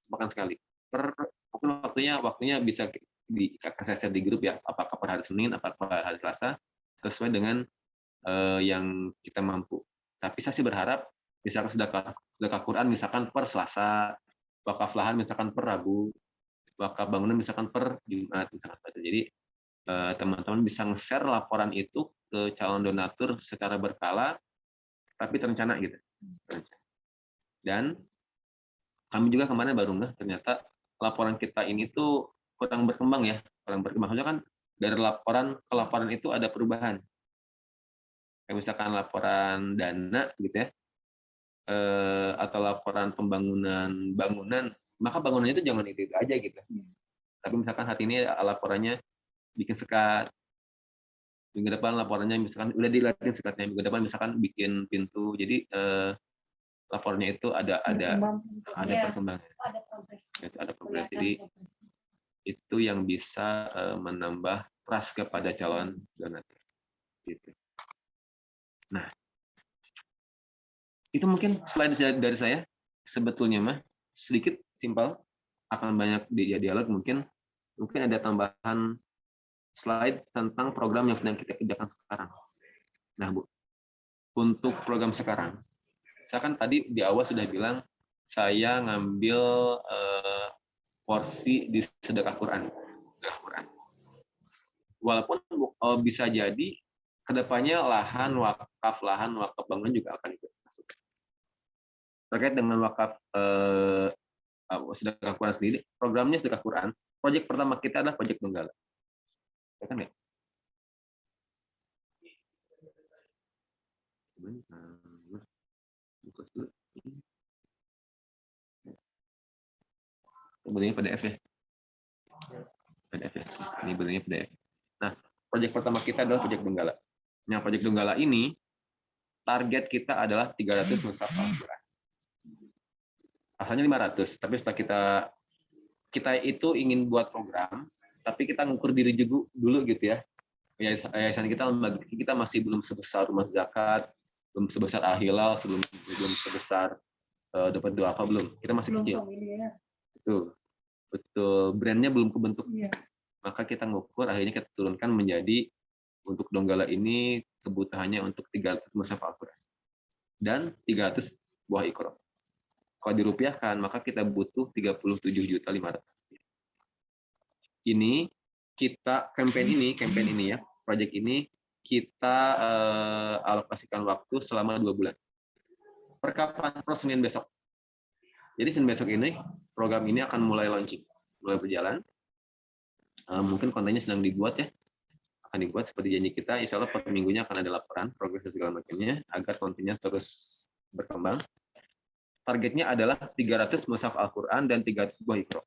makan sekali. Mungkin waktunya bisa saya share di grup ya, apakah per hari Senin, apakah per hari Selasa, sesuai dengan yang kita mampu. Tapi saya sih berharap misalkan sedekah Quran misalkan per Selasa, wakaf lahan misalkan per Rabu, wakaf bangunan misalkan per Jumat misalkan. Jadi teman-teman bisa nge-share laporan itu ke calon donatur secara berkala tapi terencana gitu. Dan kami juga kemarin baru ternyata laporan kita ini tuh kurang berkembang ya, kurang berkembang. Maksudnya kan dari laporan ke laporan itu ada perubahan. Kayak misalkan laporan dana gitu ya, atau laporan bangunan, maka bangunannya itu jangan itu aja gitu. Tapi misalkan hati ini laporannya bikin sekat, minggu depan laporannya misalkan udah dilatih sekatnya, minggu depan misalkan bikin pintu, jadi laporannya itu ada perkembangan, ada progres. Jadi itu yang bisa menambah trust kepada calon donatur. Gitu. Nah, itu mungkin slide dari saya. Sebetulnya mah sedikit simpel, akan banyak di dialog mungkin ada tambahan slide tentang program yang sedang kita kerjakan sekarang. Nah, Bu, untuk program sekarang, saya kan tadi di awal sudah bilang saya ngambil porsi di sedekah Quran. Walaupun bisa jadi kedepannya lahan wakaf bangunan juga akan ikut masuk. Terkait dengan wakaf sedekah Quran sendiri, programnya sedekah Quran. Proyek pertama kita adalah proyek Donggala. Ya kan ya? Bentuknya PDF ya. PDF ya. Ini bentuknya PDF. Nah, proyek pertama kita adalah proyek Donggala. Nah, proyek Donggala ini target kita adalah 300 mushaf Al-Quran. Asalnya 500, tapi setelah kita itu ingin buat program, tapi kita ngukur diri juga dulu gitu ya. Yayasan kita, lembaga kita masih belum sebesar Rumah Zakat, belum sebesar Al-Hilal, belum sebesar dapat doa apa belum. Kita masih kecil. Betul. Brandnya belum kebentuk. Maka kita ngukur, akhirnya kita turunkan menjadi untuk Donggala ini kebutuhannya untuk 300 mushaf Al-Quran dan 300 buah Iqra. Kalau dirupiahkan, maka kita butuh 37.500.000. Ini kita campaign ini ya, proyek ini kita alokasikan waktu selama 2 bulan. Per kapan? Per Senin besok. Jadi Senin besok ini program ini akan mulai launching, mulai berjalan. Mungkin kontennya sedang dibuat ya, akan dibuat seperti janji kita. Insya Allah per minggunya akan ada laporan progres segala macamnya agar kontennya terus berkembang. Targetnya adalah 300 mushaf Al-Quran dan 300 buah Iqra.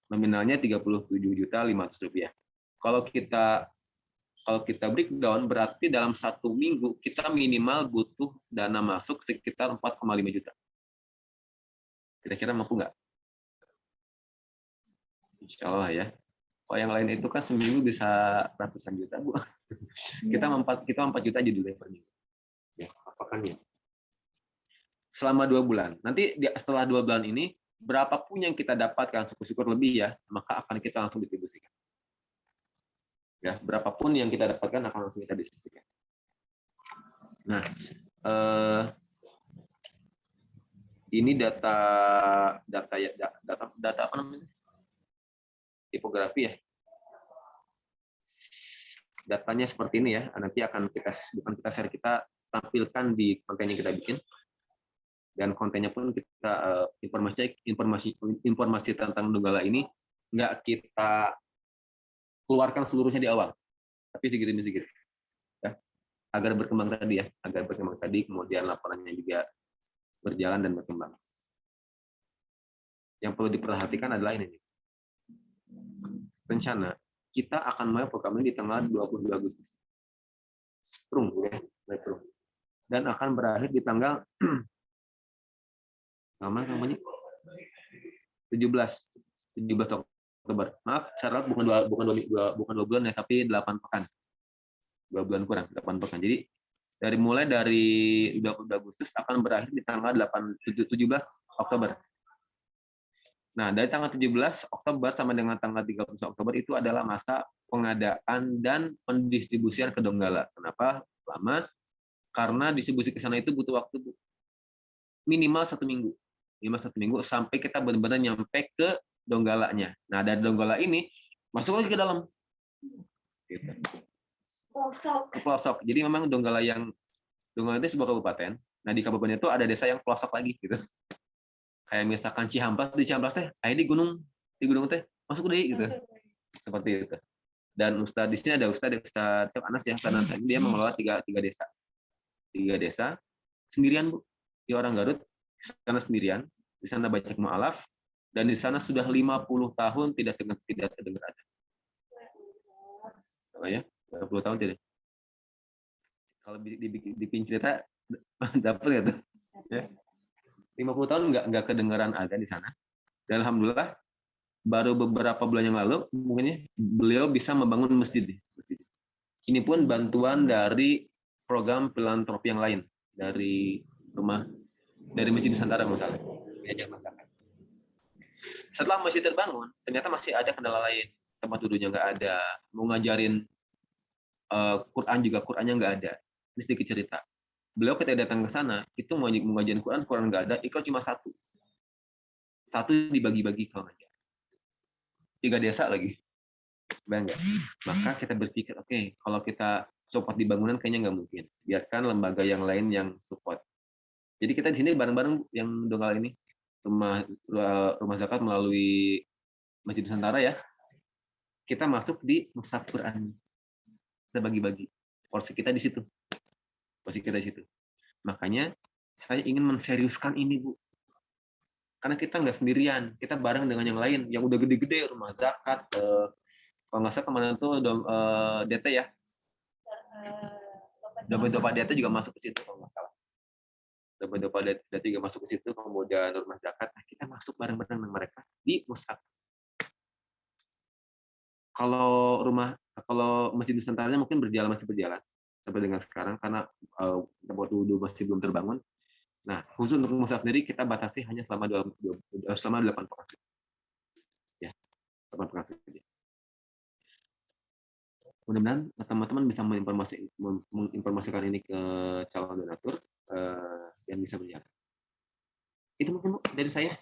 Nominalnya Rp37.500.000. Kalau kita breakdown, berarti dalam 1 minggu kita minimal butuh dana masuk sekitar 4,5 juta. Kira-kira mampu nggak? Insya Allah ya. Kalau yang lain itu kan seminggu bisa ratusan juta, Bu. Kita 4 juta aja dulu per minggu. Ya, apakah ya? Selama 2 bulan. Nanti setelah 2 bulan ini, berapapun yang kita dapatkan, syukur-syukur lebih ya, maka akan kita langsung distribusikan. Ya, berapapun yang kita dapatkan akan langsung kita distribusikan. Nah, ini data apa namanya? Tipografi ya. Datanya seperti ini ya. Nanti akan kita share, kita tampilkan di konten yang kita bikin. Dan kontennya pun kita informasi tentang Donggala ini nggak kita keluarkan seluruhnya di awal, tapi sedikit-sedikit ya, agar berkembang tadi, kemudian laporannya juga berjalan dan berkembang. Yang perlu diperhatikan adalah ini, rencana kita akan mulai program ini di tanggal 22 Agustus, dan akan berakhir di tanggal 17 Oktober. Maaf, syarat bukan 2 bulan ya, tapi 8 pekan. 2 bulan kurang, 8 pekan. Jadi mulai dari 20 Agustus akan berakhir di tanggal 17 Oktober. Nah, dari tanggal 17 Oktober sampai dengan tanggal 31 Oktober itu adalah masa pengadaan dan pendistribusian ke Donggala. Kenapa lama? Karena distribusi ke sana itu butuh waktu minimal 1 minggu. Minimal 1 minggu sampai kita benar-benar nyampe ke Donggalanya. Nah, dari Donggala ini masuk lagi ke dalam. Gitu. Ke pelosok. Jadi memang Donggala itu sebuah kabupaten. Nah, di kabupaten itu ada desa yang pelosok lagi gitu. Kayak misalkan Cihampelas, di Cihampelas teh, di gunung teh masuk deh gitu. Seperti itu. Dan Ustadz di sini ada Ustadz Anas ya, karena dia mengelola tiga desa. 3 desa sendirian, Bu. Dia orang Garut, di sana sendirian, di sana banyak mualaf, dan di sana sudah 50 tahun tidak terdengar ada. Apa ya? 50 tahun tidak. Kalau dibikin cerita dapat ya tuh. Ya. 50 tahun nggak kedengaran ada di sana. Dan alhamdulillah baru beberapa bulan yang lalu mungkin beliau bisa membangun masjid. Ini pun bantuan dari program filantropi yang lain dari Masjid Nusantara misalnya. Setelah masjid terbangun, ternyata masih ada kendala lain. Tempat duduknya nggak ada. Mau ngajarin Quran juga, Qurannya nggak ada. Ini sedikit cerita. Beliau ketika datang ke sana, itu mau ngajarin Quran nggak ada, ikut cuma satu. Satu dibagi-bagi kalau ngajar. 3 desa lagi. Bangga. Maka kita berpikir, oke, kalau kita support di bangunan kayaknya nggak mungkin. Biarkan lembaga yang lain yang support. Jadi kita di sini bareng-bareng yang Donggala ini, rumah zakat melalui Masjid Nusantara ya. Kita masuk di mushaf Quran. Kita bagi-bagi. Porsi kita di situ. Makanya saya ingin menseriuskan ini, Bu. Karena kita nggak sendirian, kita bareng dengan yang lain yang udah gede-gede, rumah zakat, kalau nggak salah kemarin tuh DT ya, Dompet DT juga masuk ke situ kalau nggak salah. Dompet DT juga masuk ke situ, kemudian rumah zakat, nah kita masuk bareng-bareng dengan mereka di mushaf. Kalau Masjid Nusantara mungkin masih berjalan sampai dengan sekarang karena waktu masih belum terbangun. Nah, khusus untuk mushaf sendiri kita batasi hanya selama 8 pekan. Ya, 8 pekan saja. Mudah-mudahan teman-teman bisa menginformasikan ini ke calon donatur yang bisa berjalan. Itu mungkin dari saya.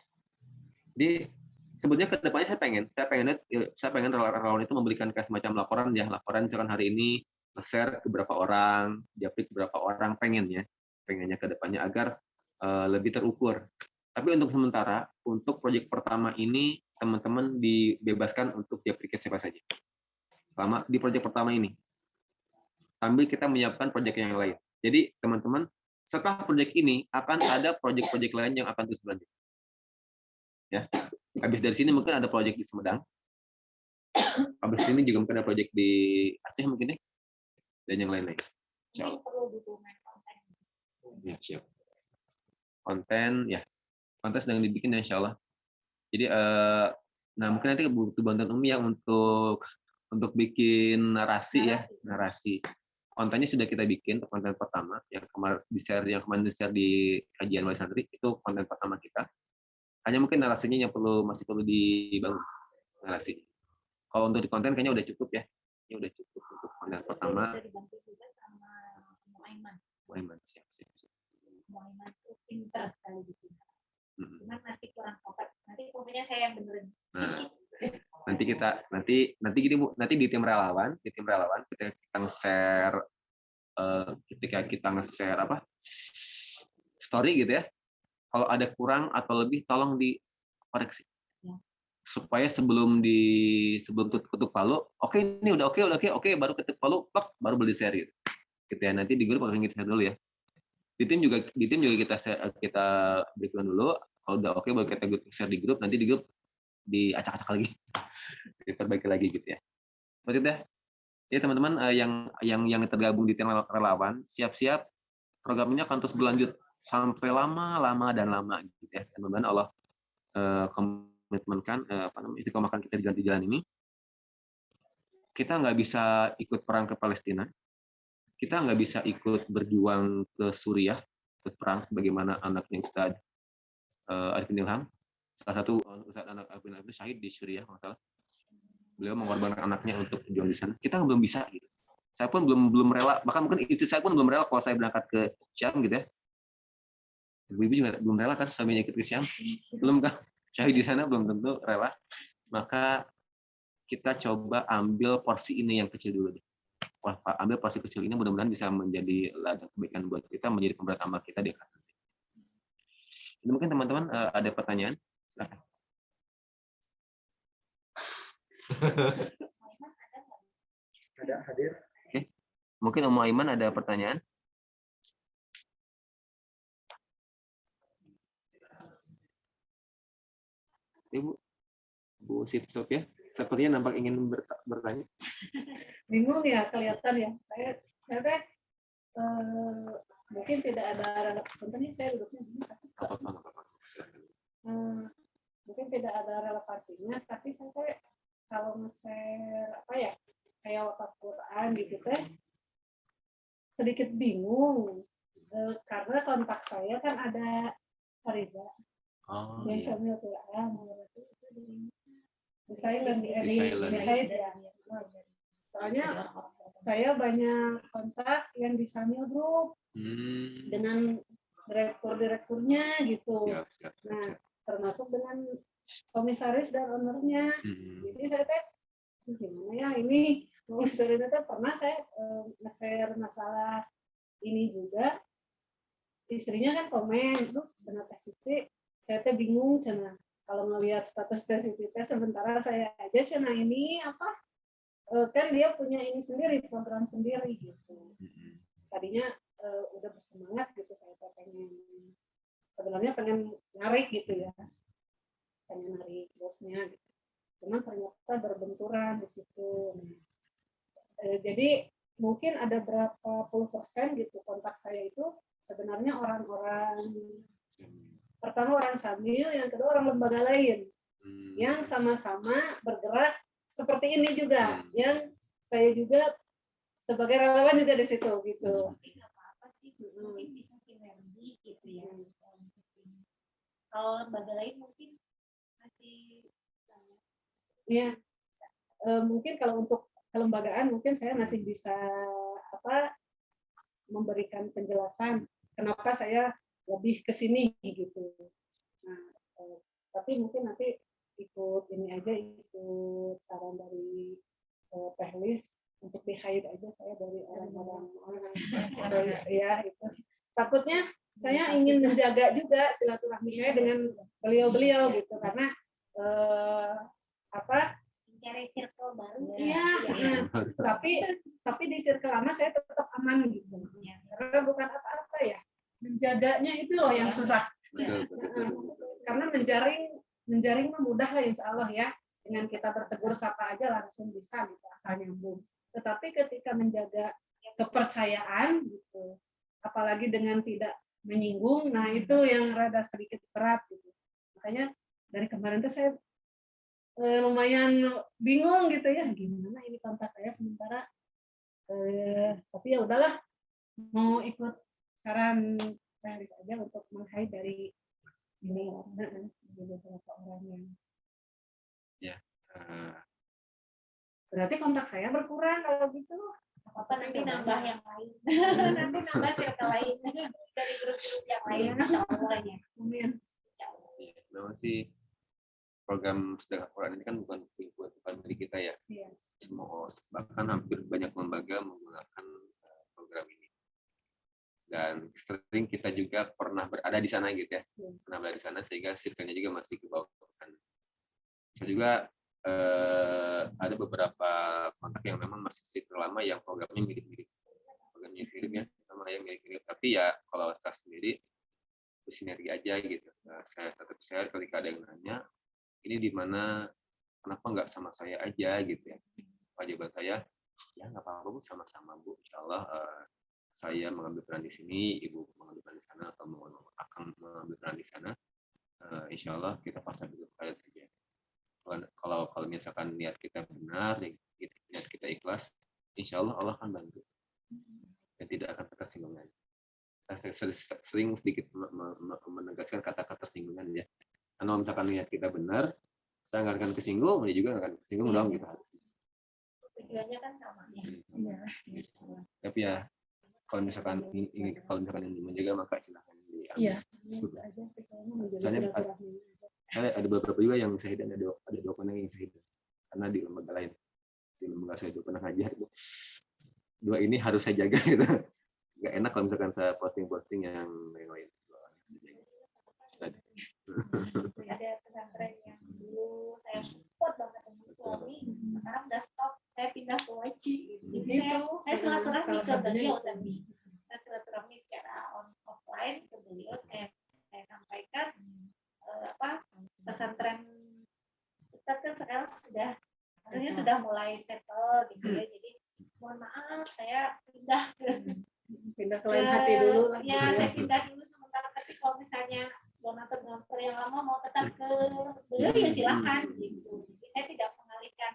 Jadi sebetulnya ke depannya saya pengen relawan itu memberikan kayak semacam laporan misalkan hari ini share ke beberapa orang, japrik ke beberapa orang, pengennya ke depannya agar lebih terukur. Tapi untuk sementara, untuk proyek pertama ini, teman-teman dibebaskan untuk japrik siapa saja. Selama di proyek pertama ini. Sambil kita menyiapkan proyek yang lain. Jadi, teman-teman, setelah proyek ini, akan ada proyek-proyek lain yang akan terus berlanjut. Ya. Habis dari sini mungkin ada proyek di Sumedang. Habis ini juga mungkin ada proyek di Aceh mungkin ya. Dan yang lain-lain. Insya Allah. Ya, siap. Konten sedang dibikin ya, insya Allah. Jadi nah mungkin nanti butuh bantuan Umi ya untuk bikin narasi. Kontennya sudah kita bikin, konten pertama yang kemarin di-share di kajian wali santri, itu konten pertama kita. Hanya mungkin narasinya yang masih perlu dibangun narasi. Kalau untuk di konten kayaknya udah cukup ya. Ini udah cukup untuk konten pertama. Muaiman, siap. Muaiman itu pintar sekali gitu. Cuman masih kurang kompak. Nanti pokoknya saya yang benerin. Nah, nanti gini Bu, nanti di tim relawan kita nge-share ketika kita nge-share story gitu ya. Kalau ada kurang atau lebih tolong dikoreksi. Ya. Supaya sebelum tutup palu, oke ini udah oke baru ketuk palu, baru boleh share gitu. Gitu ya, nanti di grup akan kita share dulu ya. Di tim juga kita berikan dulu. Kalau udah oke baru kita share di grup, nanti di grup diacak-acak lagi. Diperbaiki lagi gitu ya. Seperti itu ya. Jadi teman-teman yang tergabung di tim relawan, siap-siap program ini akan terus berlanjut sampai lama gitu ya. Mudah-mudahan Allah komitmenkan istiqomahkan kita di jalan ini. Kita nggak bisa ikut perang ke Palestina. Kita nggak bisa ikut berjuang ke Suriah, ikut perang sebagaimana anaknya Ustadz Arifin Ilham. salah satu Ustaz Anak bin Abi syahid di Syria masalah. Beliau mengorbankan anaknya untuk berjuang di sana. Kita belum bisa gitu. Saya pun belum rela, bahkan mungkin istri saya pun belum rela kalau saya berangkat ke Syam gitu ya. Ibu-ibu juga belum rela kan suaminya ikut ke Syam. Belum kan? Syahid di sana belum tentu rela. Maka kita coba ambil porsi ini yang kecil dulu deh. Wah, ambil porsi kecil ini mudah-mudahan bisa menjadi ladang kebaikan buat kita, menjadi pemberat amal kita di akhirat. Ini mungkin teman-teman ada pertanyaan? Silakan. Ada hadir. Oke. Mungkin Om Aiman ada pertanyaan? Ibu, Bu Siti Sophia, sepertinya nampak ingin bertanya. Bingung ya, kelihatan ya. Saya mungkin tidak ada relevansinya. Saya duduknya begini. Mungkin tidak ada relevansinya, tapi saya kalau nge-share apa ya, kayak wakaf Quran gitu teh, sedikit bingung karena kontak saya kan ada Fariza. Yang sambil Quran, saya dan di ya. Soalnya saya banyak kontak yang di Samil Group dengan direkturnya gitu. Siap. Nah, termasuk dengan komisaris dan ownernya. Jadi saya gimana ya ini komisarisnya pernah saya nge-share masalah ini juga. Istrinya kan komen, tuh cenah Teh Siti, saya bingung cenah kalau ngelihat status Teh Siti sementara saya aja cenah ini apa kan dia punya ini sendiri, program sendiri gitu. Tadinya udah bersemangat gitu, saya sebenarnya pengen narik gitu ya, pengen narik bosnya gitu. Cuman ternyata berbenturan di situ. Jadi mungkin ada berapa puluh % gitu kontak saya itu sebenarnya orang-orang, pertama orang Samil, yang kedua orang lembaga lain yang sama-sama bergerak seperti ini juga, yang saya juga sebagai relawan juga di situ gitu. Apa sih? Mungkin bisa sinergi gitu ya. Kalau lembaga lain mungkin masih ya mungkin kalau untuk kelembagaan mungkin saya masih bisa memberikan penjelasan kenapa saya lebih ke sini gitu. Nah, tapi mungkin nanti ikut ini aja, ikut saran dari Teh Lis untuk di-hide aja saya dari orang-orang ya itu. Takutnya saya ingin menjaga juga silaturahmi saya dengan beliau-beliau gitu karena mencari circle baru. Iya, tapi di circle lama saya tetap aman gitu. Karena bukan apa-apa ya. Menjaganya itu loh yang susah. Betul. Karena menjaring mudah lah insya Allah ya. Dengan kita bertegur sapa aja langsung bisa gitu, asal nyambung. Tetapi ketika menjaga kepercayaan gitu, apalagi dengan tidak menyinggung, nah itu yang rada sedikit berat gitu. Makanya dari kemarin tuh saya lumayan bingung gitu ya, gimana ini kontak saya sementara tapi ya udahlah, mau ikut saran Paris aja untuk meng-hide dari ini beberapa orang yang ya. Berarti kontak saya berkurang kalau gitu. Apa nanti nambah yang lain. Nanti nambah circle lain dari grup-grup yang lain. Insya Allah ya. Amin. Memang sih program sedekah Quran ini kan bukan milik kita ya. Iya. Semua, bahkan hampir banyak lembaga menggunakan program ini. Dan sering kita juga pernah berada di sana gitu ya. Pernah berada di sana sehingga circle-nya juga masih ke bawah ke sana. Saya juga ada beberapa kontak yang memang masih circle lama yang programnya mirip-mirip. Programnya mirip ya sama yang mirip-mirip. Tapi ya kalau saya sendiri bersinergi aja gitu. Saya tetap share ketika ada yang nanya, ini di mana, kenapa nggak sama saya aja gitu ya. Jawaban saya, ya nggak apa-apa Bu, sama-sama Bu. Insya Allah saya mengambil peran di sini, Ibu mengambil peran di sana, atau akan mengambil peran di sana. Insya Allah kita pasang dulu kalian saja. Kalau misalkan niat kita benar, niat kita ikhlas, Insya Allah Allah akan bantu dan tidak akan tersinggungan. Saya sering sedikit menegaskan kata-kata tersinggungan ya. Kalau misalkan niat kita benar, saya nggak akan kesinggung, dia juga nggak akan kesinggung dong gitu harusnya. Tujuannya kan sama ya. Iya. Tapi ya kalau misalkan ingin menjaga maka silakan diambil. Iya. Itu aja sih kayaknya menjaga Soalnya silaturahmi. ada beberapa juga yang syahidan, ada dua orang yang syahidan karena di lembaga lain, di lembaga saya juga pernah ngajar itu, dua ini harus saya jaga gitu. Nggak enak kalau misalkan saya posting yang lain-lain. Ada pesantren yang dulu saya support banget dengan suami, sekarang udah stop, saya pindah ke Waci. Jadi saya silaturahmi ke beliau tadi. Saya silaturahmi secara offline ke beliau, saya sampaikan pesantren Ustadz kan sekarang sudah mulai settle gitu ya. Jadi mohon maaf saya pindah ke lain hati dulu lah. Ya, saya pindah dulu sementara, tapi kalau misalnya donatur yang lama mau tetap ke beliau ya silakan gitu. Jadi saya tidak mengalihkan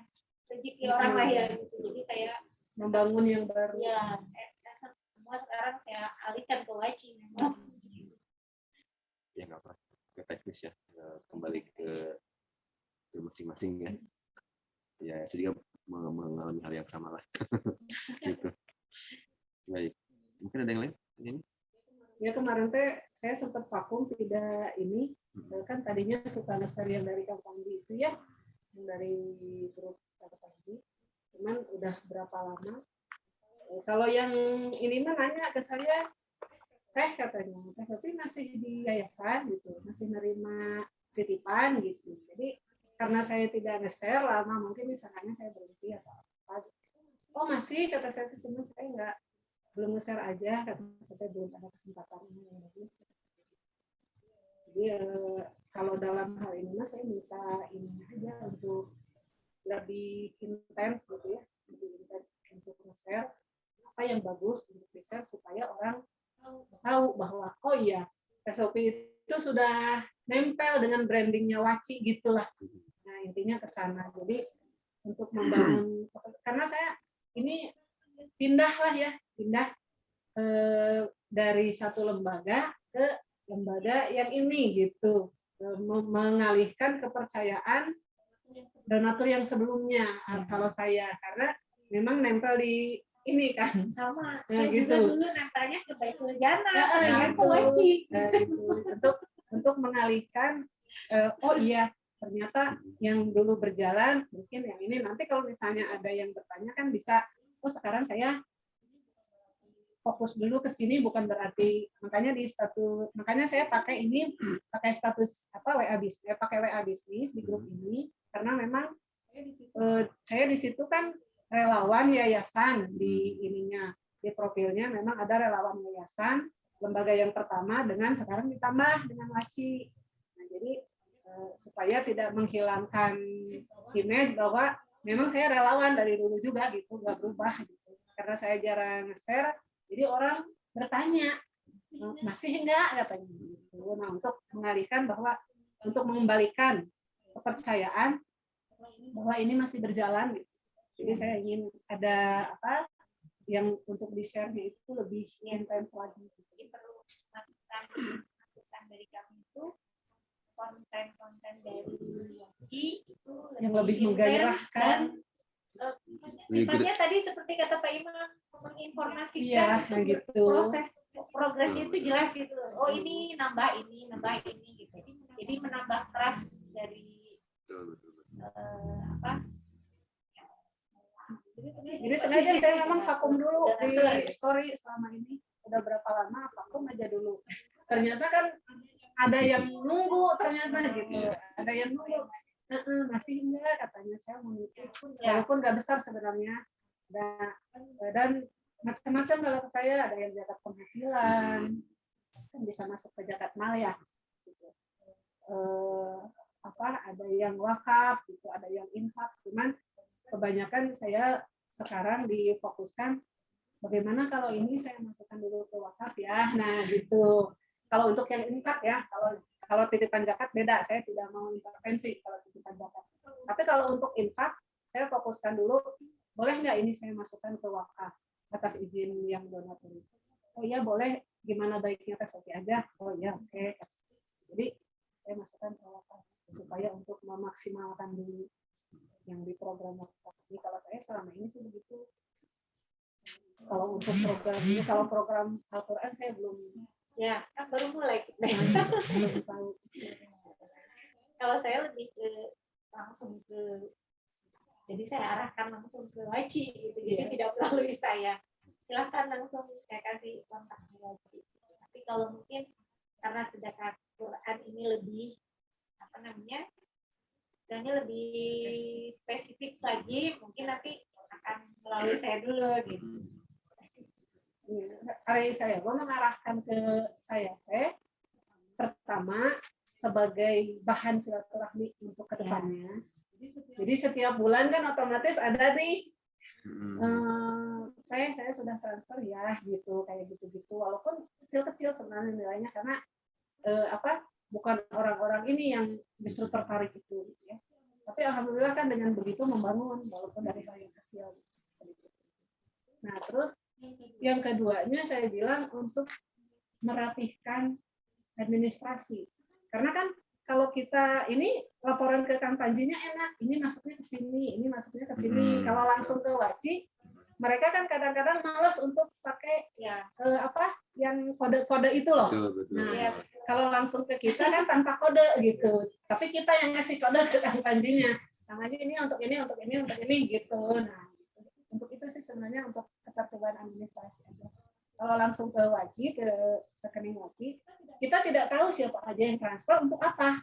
rezeki orang lain gitu. Jadi saya membangun yang baru. Ya, semua sekarang saya alihkan ke Waci memang. Ya nggak apa, ke teknis ya, kembali ke masing-masing ya. Ya saya juga mengalami hal yang sama lah. Gitu. Baik, mungkin ada yang lain? Ini? Ya kemarin saya sempat vakum tidak ini, kan tadinya suka nge-share yang dari Kampung itu ya, yang dari grup Kampung. Cuman udah berapa lama? Kalau yang ini mah nanya ke saya, katanya, tapi masih di yayasan gitu, masih nerima titipan gitu. Jadi karena saya tidak nge-share lama, mungkin misalnya saya berhenti atau apa. Oh masih, kata saya, cuma saya belum nge-share aja, karena saya belum ada kesempatan yang bagus. Jadi kalau dalam hal ini saya minta ini aja untuk lebih intens gitu ya, lebih intens untuk nge-share apa yang bagus untuk di-share supaya orang tahu bahwa oh iya SOP itu sudah nempel dengan brandingnya Waci gitulah. Nah intinya ke sana. Jadi untuk membangun, karena saya ini pindah dari satu lembaga ke lembaga yang ini gitu, mengalihkan kepercayaan donatur yang sebelumnya kalau saya, karena memang nempel di ini kan sama saya gitu. Juga dulu nempelnya ke Baitul Jannah ke Waci untuk mengalihkan oh iya ternyata yang dulu berjalan mungkin yang ini nanti kalau misalnya ada yang bertanya kan bisa oh sekarang saya fokus dulu ke sini, bukan berarti makanya saya pakai status WA bisnis, pakai WA bisnis di grup ini karena memang saya di situ kan relawan yayasan di ininya, di profilnya memang ada relawan yayasan lembaga yang pertama dengan sekarang ditambah dengan Waci. Nah, jadi supaya tidak menghilangkan image bahwa memang saya relawan dari dulu juga gitu, nggak berubah gitu. Karena saya jarang share, jadi orang bertanya masih enggak katanya gitu. Nah, untuk mengalihkan untuk mengembalikan kepercayaan bahwa ini masih berjalan gitu. Jadi saya ingin ada yang untuk di-share-nya itu lebih intens lagi. Jadi perlu masukan dari kami itu konten-konten dari Waci itu yang lebih menggairahkan. Sifatnya tadi seperti kata Pak Imam menginformasikan gitu. progresnya itu jelas gitu. Oh ini nambah ini gitu. Jadi menambah trust dari Jadi sengaja saya memang vakum dulu di story selama ini. Udah berapa lama vakum aja dulu. Ternyata kan ada yang nunggu ternyata gitu. Ada yang nunggu. Masih enggak katanya saya mau ikut. Walaupun nggak besar sebenarnya. Dan macam-macam kalau saya ada yang zakat penghasilan. Kan bisa masuk ke zakat mal ya. Gitu. Ada yang wakaf gitu, ada yang infak. Cuman kebanyakan saya sekarang difokuskan bagaimana kalau ini saya masukkan dulu ke wakaf ya. Nah gitu. Kalau untuk yang infak ya, kalau titipan zakat beda, saya tidak mau intervensi kalau titipan zakat. Tapi kalau untuk infak, saya fokuskan dulu, boleh nggak ini saya masukkan ke wakaf atas izin yang donatur. Oh iya boleh, gimana baiknya tes oke aja. Oh iya oke. Jadi saya masukkan ke wakaf supaya untuk memaksimalkan dulu yang di program wakaf. Jadi kalau saya selama ini sih begitu. Kalau untuk program ini, kalau program Al-Quran saya belum, Ya, kan baru mulai kita. belum tahu. Kalau saya lebih ke langsung ke, jadi saya arahkan langsung ke Waci gitu. Jadi tidak melalui saya. Silahkan langsung saya kasih kontak ke Waci. Tapi kalau mungkin karena sedekah Quran ini lebih apa namanya, istilahnya lebih spesifik lagi, mungkin nanti akan melalui saya dulu gitu. Hari saya mau mengarahkan ke saya pertama sebagai bahan silaturahmi untuk kedepannya. Jadi setiap bulan kan otomatis ada nih saya sudah transfer ya gitu, kayak gitu-gitu, walaupun kecil-kecil sebenarnya nilainya karena bukan orang-orang ini yang justru tertarik itu gitu ya. Tapi alhamdulillah kan dengan begitu membangun walaupun dari hal yang kecil sedikit. Nah, terus yang keduanya saya bilang untuk merapihkan administrasi. Karena kan kalau kita ini laporan ke Kang Panjinya enak, ini masuknya ke sini, ini masuknya ke sini. Kalau langsung ke Waci, mereka kan kadang-kadang malas untuk pakai yang kode-kode itu loh. Betul. Nah, kalau langsung ke kita kan tanpa kode gitu. Tapi kita yang ngasih kode ke Kang Panjinya. Kang Panji ini untuk ini, untuk ini, untuk ini gitu. Nah, untuk itu sih sebenarnya untuk ketertiban administrasi aja. Kalau langsung ke Waci, ke rekening Waci, kita tidak tahu siapa aja yang transfer untuk apa.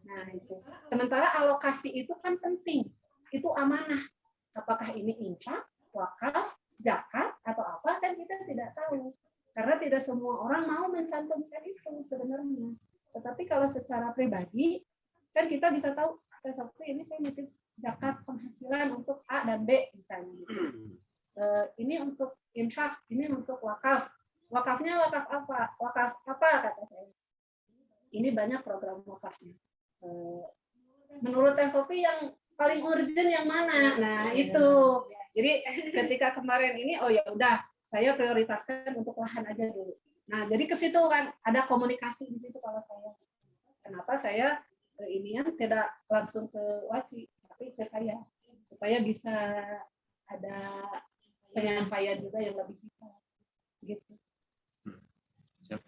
Nah, itu. Sementara alokasi itu kan penting. Itu amanah. Apakah ini infak, wakaf, zakat, atau apa, kan kita tidak tahu. Karena tidak semua orang mau mencantumkan itu sebenarnya. Tetapi kalau secara pribadi, kan kita bisa tahu, seperti ini saya nitip zakat penghasilan untuk A dan B misalnya. Ini untuk infak, ini untuk wakaf. Wakafnya wakaf apa? Wakaf apa kata saya? Ini banyak program wakafnya. Menurut Teh Sophie yang paling urgent yang mana? Nah, itu. Jadi ketika kemarin ini, oh ya udah, saya prioritaskan untuk lahan aja dulu. Nah, jadi ke situ kan ada komunikasi di situ kalau saya. Kenapa saya inian tidak langsung ke Waci, tapi ke saya supaya bisa ada penyampaian juga yang lebih detail. Gitu. Siap.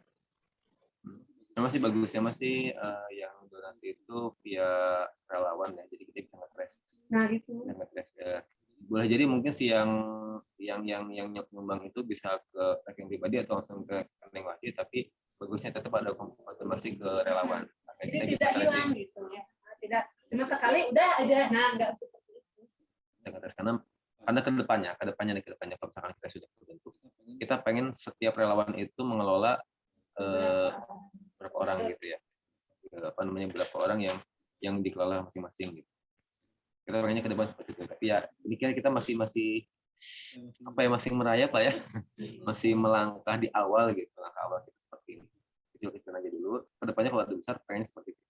Masih bagus ya, masih yang donasi itu via relawan ya, jadi kita bisa nge-trace. Nah, gitu. Boleh jadi mungkin si yang nyumbang itu bisa ke rekening pribadi atau langsung ke rekening Waci, tapi bagusnya tetap ada konfirmasi ke relawan. Jadi tidak hilang gitu ya. Tidak cuma sekali udah aja. Nah, enggak seperti itu. Karena kedepannya kalau misalkan kita sudah terbentuk, kita pengen setiap relawan itu mengelola berapa orang gitu ya, berapa orang yang dikelola masing-masing gitu. Kita pengennya ke depan seperti itu. Tapi ya ini kita masih masih merayap lah ya, masih melangkah di awal gitu, langkah awal kita seperti ini. Kecil-kecil aja dulu. Kedepannya kalau ada besar pengen seperti itu.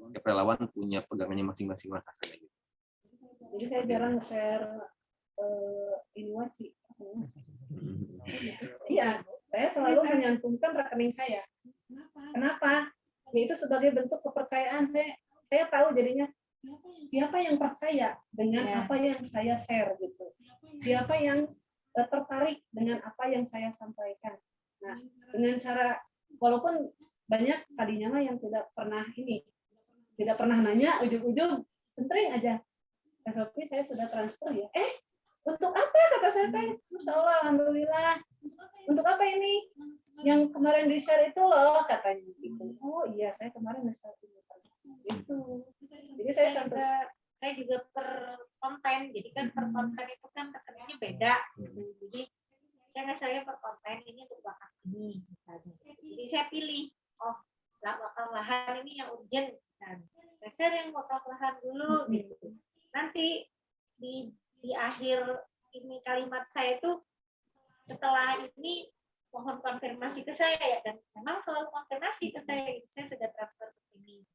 Setiap relawan punya pegangannya masing-masing lah kasarnya gitu. Jadi saya jarang share ini Waci. Iya, saya selalu menyantumkan rekening saya. Kenapa? Ya itu sebagai bentuk kepercayaan saya tahu jadinya siapa yang percaya dengan apa yang saya share gitu. Siapa yang tertarik dengan apa yang saya sampaikan. Nah, dengan cara walaupun banyak tadinya mah yang tidak pernah nanya, ujung-ujung centering aja. Sophie saya sudah transfer ya. Untuk apa kata saya teh? Masya Allah, alhamdulillah. Untuk apa ini? Yang kemarin di share itu loh katanya gitu. Oh iya, saya kemarin share itu. Gitu. Jadi saya juga per konten. Jadi kan per konten itu kan rekeningnya beda. Jadi saya per konten ini untuk wakaf ini. Jadi saya pilih, oh wakaf lahan ini yang urgent. Saya share yang wakaf lahan dulu gitu. Nanti di akhir ini kalimat saya itu setelah ini mohon konfirmasi ke saya ya, dan memang selalu konfirmasi ke saya sudah transfer ke sini.